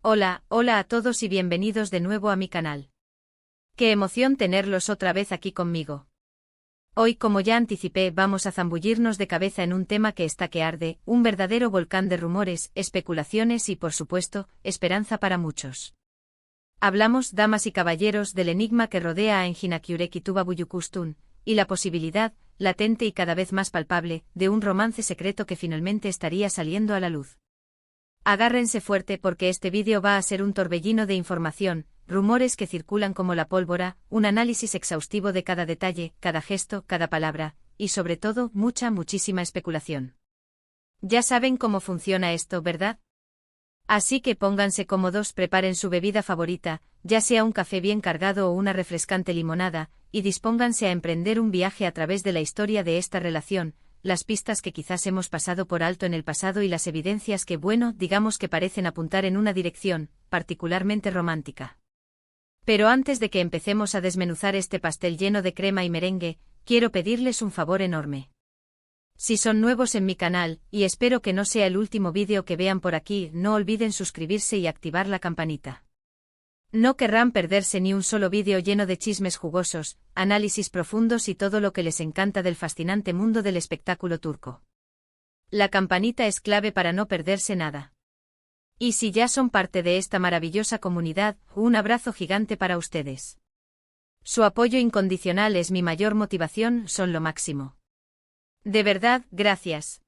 Hola a todos y bienvenidos de nuevo a mi canal. Qué emoción tenerlos otra vez aquí conmigo. Hoy, como ya anticipé, vamos a zambullirnos de cabeza en un tema que está que arde, un verdadero volcán de rumores, especulaciones y, por supuesto, esperanza para muchos. Hablamos, damas y caballeros, del enigma que rodea a Enjinakyurek Buyukustun, y la posibilidad, latente y cada vez más palpable, de un romance secreto que finalmente estaría saliendo a la luz. Agárrense fuerte porque este vídeo va a ser un torbellino de información, rumores que circulan como la pólvora, un análisis exhaustivo de cada detalle, cada gesto, cada palabra, y sobre todo, muchísima especulación. Ya saben cómo funciona esto, ¿verdad? Así que pónganse cómodos, preparen su bebida favorita, ya sea un café bien cargado o una refrescante limonada, y dispónganse a emprender un viaje a través de la historia de esta relación, las pistas que quizás hemos pasado por alto en el pasado y las evidencias que, digamos que parecen apuntar en una dirección, particularmente romántica. Pero antes de que empecemos a desmenuzar este pastel lleno de crema y merengue, quiero pedirles un favor enorme. Si son nuevos en mi canal, y espero que no sea el último vídeo que vean por aquí, no olviden suscribirse y activar la campanita. No querrán perderse ni un solo vídeo lleno de chismes jugosos, análisis profundos y todo lo que les encanta del fascinante mundo del espectáculo turco. La campanita es clave para no perderse nada. Y si ya son parte de esta maravillosa comunidad, un abrazo gigante para ustedes. Su apoyo incondicional es mi mayor motivación, son lo máximo. De verdad, gracias.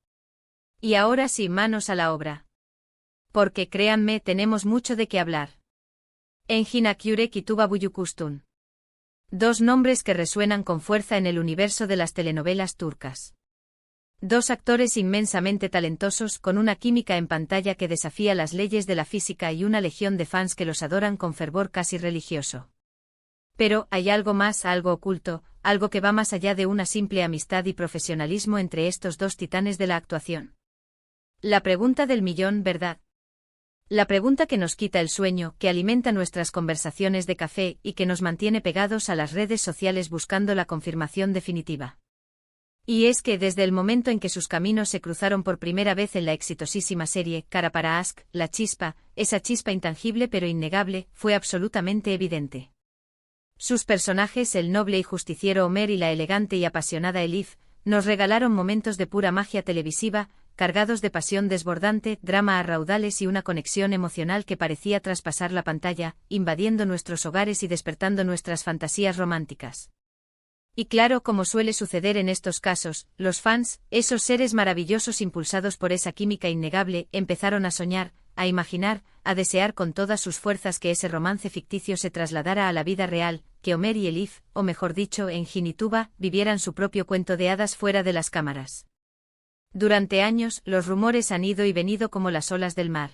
Y ahora sí, manos a la obra. Porque créanme, tenemos mucho de qué hablar. Enjinakyurek Buyukustun. Dos nombres que resuenan con fuerza en el universo de las telenovelas turcas. Dos actores inmensamente talentosos con una química en pantalla que desafía las leyes de la física y una legión de fans que los adoran con fervor casi religioso. Pero hay algo más, algo oculto, algo que va más allá de una simple amistad y profesionalismo entre estos dos titanes de la actuación. La pregunta del millón, ¿verdad? La pregunta que nos quita el sueño, que alimenta nuestras conversaciones de café y que nos mantiene pegados a las redes sociales buscando la confirmación definitiva. Y es que desde el momento en que sus caminos se cruzaron por primera vez en la exitosísima serie Cara para Aşk, la chispa, esa chispa intangible pero innegable, fue absolutamente evidente. Sus personajes, el noble y justiciero Ömer y la elegante y apasionada Elif, nos regalaron momentos de pura magia televisiva, cargados de pasión desbordante, drama a raudales y una conexión emocional que parecía traspasar la pantalla, invadiendo nuestros hogares y despertando nuestras fantasías románticas. Y claro, como suele suceder en estos casos, los fans, esos seres maravillosos impulsados por esa química innegable, empezaron a soñar, a imaginar, a desear con todas sus fuerzas que ese romance ficticio se trasladara a la vida real, que Ömer y Elif, o mejor dicho, Engin y Tuba, vivieran su propio cuento de hadas fuera de las cámaras. Durante años, los rumores han ido y venido como las olas del mar.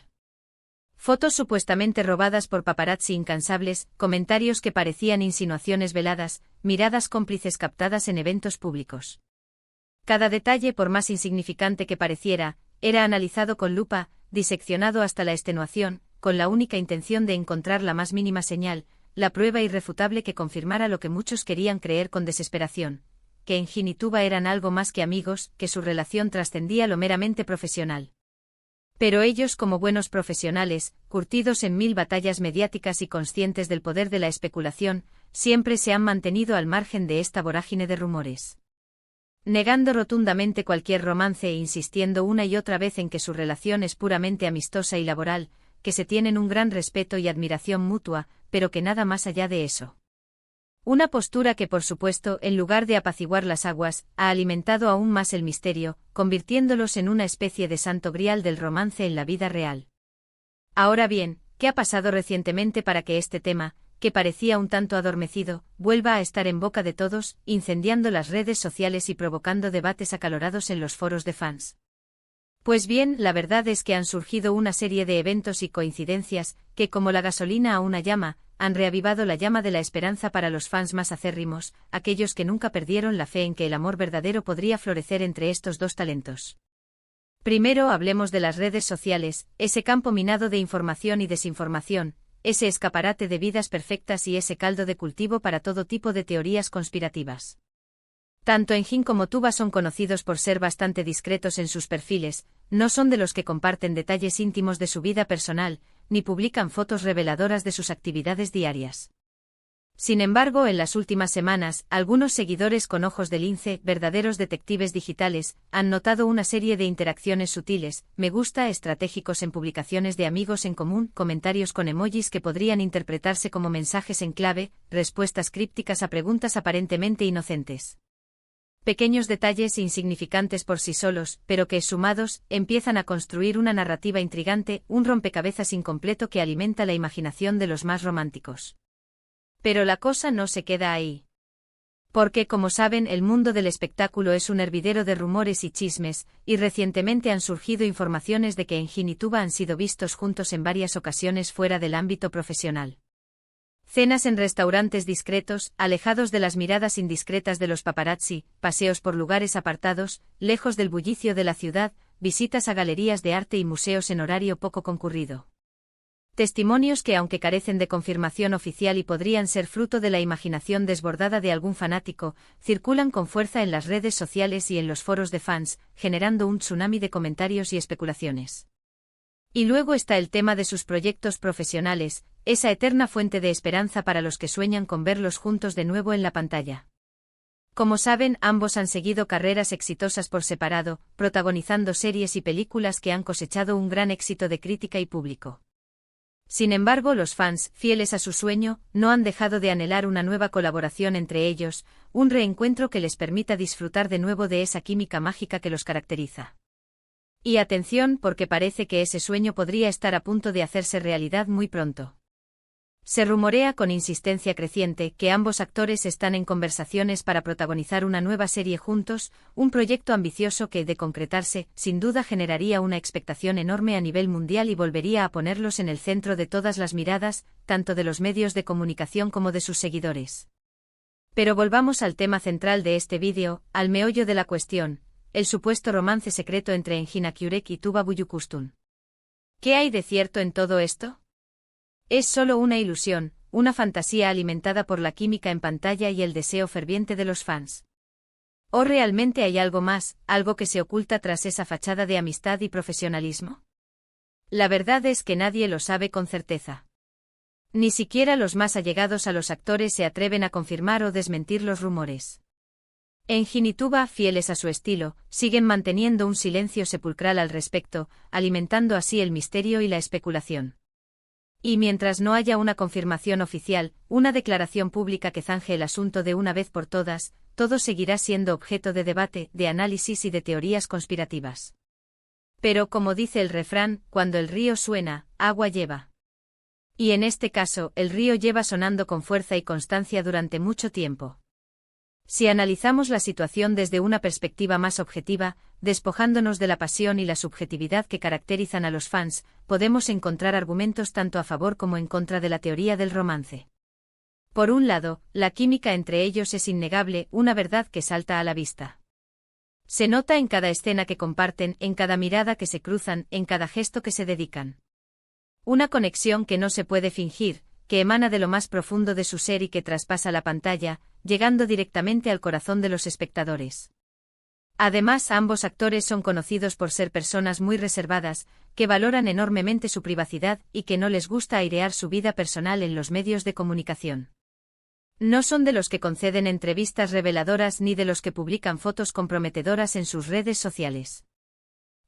Fotos supuestamente robadas por paparazzi incansables, comentarios que parecían insinuaciones veladas, miradas cómplices captadas en eventos públicos. Cada detalle, por más insignificante que pareciera, era analizado con lupa, diseccionado hasta la extenuación, con la única intención de encontrar la más mínima señal, la prueba irrefutable que confirmara lo que muchos querían creer con desesperación, que Engin y Tuba eran algo más que amigos, que su relación trascendía lo meramente profesional. Pero ellos, como buenos profesionales, curtidos en 1000 batallas mediáticas y conscientes del poder de la especulación, siempre se han mantenido al margen de esta vorágine de rumores. Negando rotundamente cualquier romance e insistiendo una y otra vez en que su relación es puramente amistosa y laboral, que se tienen un gran respeto y admiración mutua, pero que nada más allá de eso. Una postura que, por supuesto, en lugar de apaciguar las aguas, ha alimentado aún más el misterio, convirtiéndolos en una especie de santo grial del romance en la vida real. Ahora bien, ¿qué ha pasado recientemente para que este tema, que parecía un tanto adormecido, vuelva a estar en boca de todos, incendiando las redes sociales y provocando debates acalorados en los foros de fans? Pues bien, la verdad es que han surgido una serie de eventos y coincidencias, que como la gasolina a una llama, han reavivado la llama de la esperanza para los fans más acérrimos, aquellos que nunca perdieron la fe en que el amor verdadero podría florecer entre estos dos talentos. Primero hablemos de las redes sociales, ese campo minado de información y desinformación, ese escaparate de vidas perfectas y ese caldo de cultivo para todo tipo de teorías conspirativas. Tanto Engin como Tuba son conocidos por ser bastante discretos en sus perfiles, no son de los que comparten detalles íntimos de su vida personal, ni publican fotos reveladoras de sus actividades diarias. Sin embargo, en las últimas semanas, algunos seguidores con ojos de lince, verdaderos detectives digitales, han notado una serie de interacciones sutiles, me gusta estratégicos en publicaciones de amigos en común, comentarios con emojis que podrían interpretarse como mensajes en clave, respuestas crípticas a preguntas aparentemente inocentes. Pequeños detalles insignificantes por sí solos, pero que, sumados, empiezan a construir una narrativa intrigante, un rompecabezas incompleto que alimenta la imaginación de los más románticos. Pero la cosa no se queda ahí. Porque, como saben, el mundo del espectáculo es un hervidero de rumores y chismes, y recientemente han surgido informaciones de que Engin y Tuba han sido vistos juntos en varias ocasiones fuera del ámbito profesional. Cenas en restaurantes discretos, alejados de las miradas indiscretas de los paparazzi, paseos por lugares apartados, lejos del bullicio de la ciudad, visitas a galerías de arte y museos en horario poco concurrido. Testimonios que, aunque carecen de confirmación oficial y podrían ser fruto de la imaginación desbordada de algún fanático, circulan con fuerza en las redes sociales y en los foros de fans, generando un tsunami de comentarios y especulaciones. Y luego está el tema de sus proyectos profesionales, esa eterna fuente de esperanza para los que sueñan con verlos juntos de nuevo en la pantalla. Como saben, ambos han seguido carreras exitosas por separado, protagonizando series y películas que han cosechado un gran éxito de crítica y público. Sin embargo, los fans, fieles a su sueño, no han dejado de anhelar una nueva colaboración entre ellos, un reencuentro que les permita disfrutar de nuevo de esa química mágica que los caracteriza. Y atención, porque parece que ese sueño podría estar a punto de hacerse realidad muy pronto. Se rumorea con insistencia creciente que ambos actores están en conversaciones para protagonizar una nueva serie juntos, un proyecto ambicioso que, de concretarse, sin duda generaría una expectación enorme a nivel mundial y volvería a ponerlos en el centro de todas las miradas, tanto de los medios de comunicación como de sus seguidores. Pero volvamos al tema central de este vídeo, al meollo de la cuestión, el supuesto romance secreto entre Engin Akyurek y Tuba Büyüküstün. ¿Qué hay de cierto en todo esto? ¿Es solo una ilusión, una fantasía alimentada por la química en pantalla y el deseo ferviente de los fans? ¿O realmente hay algo más, algo que se oculta tras esa fachada de amistad y profesionalismo? La verdad es que nadie lo sabe con certeza. Ni siquiera los más allegados a los actores se atreven a confirmar o desmentir los rumores. Engin y Tuba, fieles a su estilo, siguen manteniendo un silencio sepulcral al respecto, alimentando así el misterio y la especulación. Y mientras no haya una confirmación oficial, una declaración pública que zanje el asunto de una vez por todas, todo seguirá siendo objeto de debate, de análisis y de teorías conspirativas. Pero como dice el refrán, cuando el río suena, agua lleva. Y en este caso, el río lleva sonando con fuerza y constancia durante mucho tiempo. Si analizamos la situación desde una perspectiva más objetiva, despojándonos de la pasión y la subjetividad que caracterizan a los fans, podemos encontrar argumentos tanto a favor como en contra de la teoría del romance. Por un lado, la química entre ellos es innegable, una verdad que salta a la vista. Se nota en cada escena que comparten, en cada mirada que se cruzan, en cada gesto que se dedican. Una conexión que no se puede fingir, que emana de lo más profundo de su ser y que traspasa la pantalla, llegando directamente al corazón de los espectadores. Además, ambos actores son conocidos por ser personas muy reservadas, que valoran enormemente su privacidad y que no les gusta airear su vida personal en los medios de comunicación. No son de los que conceden entrevistas reveladoras ni de los que publican fotos comprometedoras en sus redes sociales.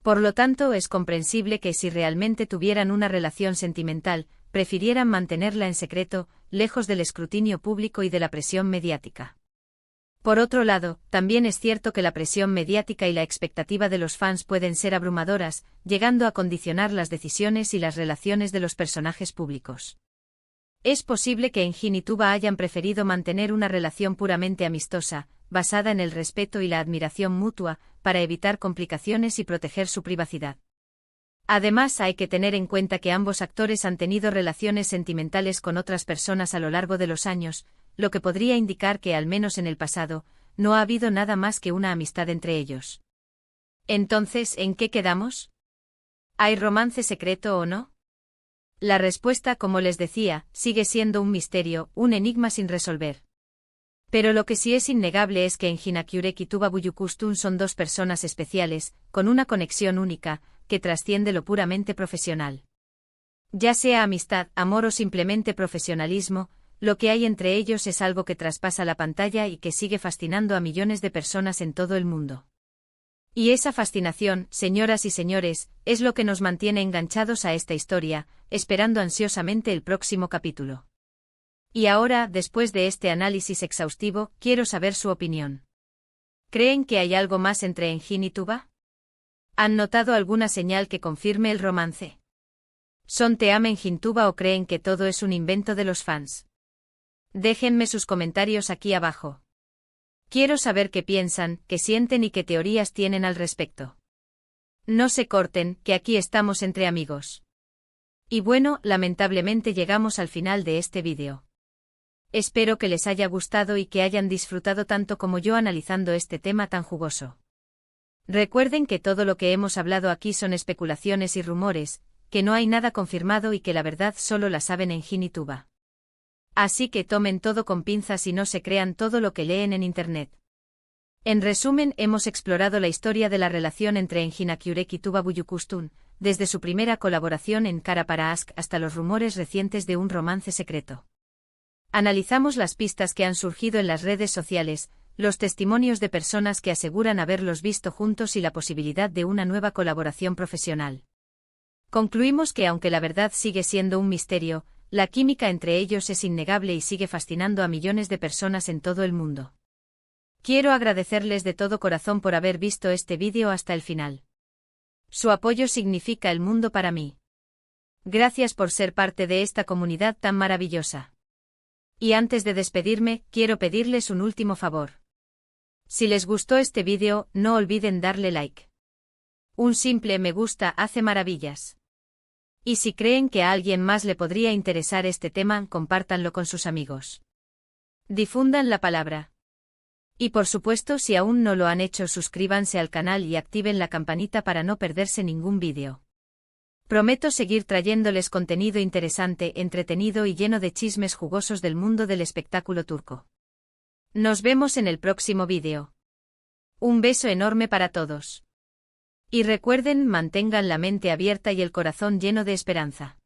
Por lo tanto, es comprensible que si realmente tuvieran una relación sentimental, prefirieran mantenerla en secreto, lejos del escrutinio público y de la presión mediática. Por otro lado, también es cierto que la presión mediática y la expectativa de los fans pueden ser abrumadoras, llegando a condicionar las decisiones y las relaciones de los personajes públicos. Es posible que Engin y Tuba hayan preferido mantener una relación puramente amistosa, basada en el respeto y la admiración mutua, para evitar complicaciones y proteger su privacidad. Además, hay que tener en cuenta que ambos actores han tenido relaciones sentimentales con otras personas a lo largo de los años, lo que podría indicar que, al menos en el pasado, no ha habido nada más que una amistad entre ellos. Entonces, ¿en qué quedamos? ¿Hay romance secreto o no? La respuesta, como les decía, sigue siendo un misterio, un enigma sin resolver. Pero lo que sí es innegable es que Engin Akyurek y Tuba Büyüküstün son dos personas especiales, con una conexión única, que trasciende lo puramente profesional. Ya sea amistad, amor o simplemente profesionalismo, lo que hay entre ellos es algo que traspasa la pantalla y que sigue fascinando a millones de personas en todo el mundo. Y esa fascinación, señoras y señores, es lo que nos mantiene enganchados a esta historia, esperando ansiosamente el próximo capítulo. Y ahora, después de este análisis exhaustivo, quiero saber su opinión. ¿Creen que hay algo más entre Engin y Tuba? ¿Han notado alguna señal que confirme el romance? ¿Son team Engin Tuba o creen que todo es un invento de los fans? Déjenme sus comentarios aquí abajo. Quiero saber qué piensan, qué sienten y qué teorías tienen al respecto. No se corten, que aquí estamos entre amigos. Y bueno, lamentablemente llegamos al final de este vídeo. Espero que les haya gustado y que hayan disfrutado tanto como yo analizando este tema tan jugoso. Recuerden que todo lo que hemos hablado aquí son especulaciones y rumores, que no hay nada confirmado y que la verdad solo la saben Engin y Tuba. Así que tomen todo con pinzas y no se crean todo lo que leen en internet. En resumen, hemos explorado la historia de la relación entre Engin Akyurek y Tuba Büyüküstün, desde su primera colaboración en Kara para Aşk hasta los rumores recientes de un romance secreto. Analizamos las pistas que han surgido en las redes sociales, los testimonios de personas que aseguran haberlos visto juntos y la posibilidad de una nueva colaboración profesional. Concluimos que aunque la verdad sigue siendo un misterio, la química entre ellos es innegable y sigue fascinando a millones de personas en todo el mundo. Quiero agradecerles de todo corazón por haber visto este vídeo hasta el final. Su apoyo significa el mundo para mí. Gracias por ser parte de esta comunidad tan maravillosa. Y antes de despedirme, quiero pedirles un último favor. Si les gustó este vídeo, no olviden darle like. Un simple me gusta hace maravillas. Y si creen que a alguien más le podría interesar este tema, compártanlo con sus amigos. Difundan la palabra. Y por supuesto, si aún no lo han hecho, suscríbanse al canal y activen la campanita para no perderse ningún vídeo. Prometo seguir trayéndoles contenido interesante, entretenido y lleno de chismes jugosos del mundo del espectáculo turco. Nos vemos en el próximo vídeo. Un beso enorme para todos. Y recuerden, mantengan la mente abierta y el corazón lleno de esperanza.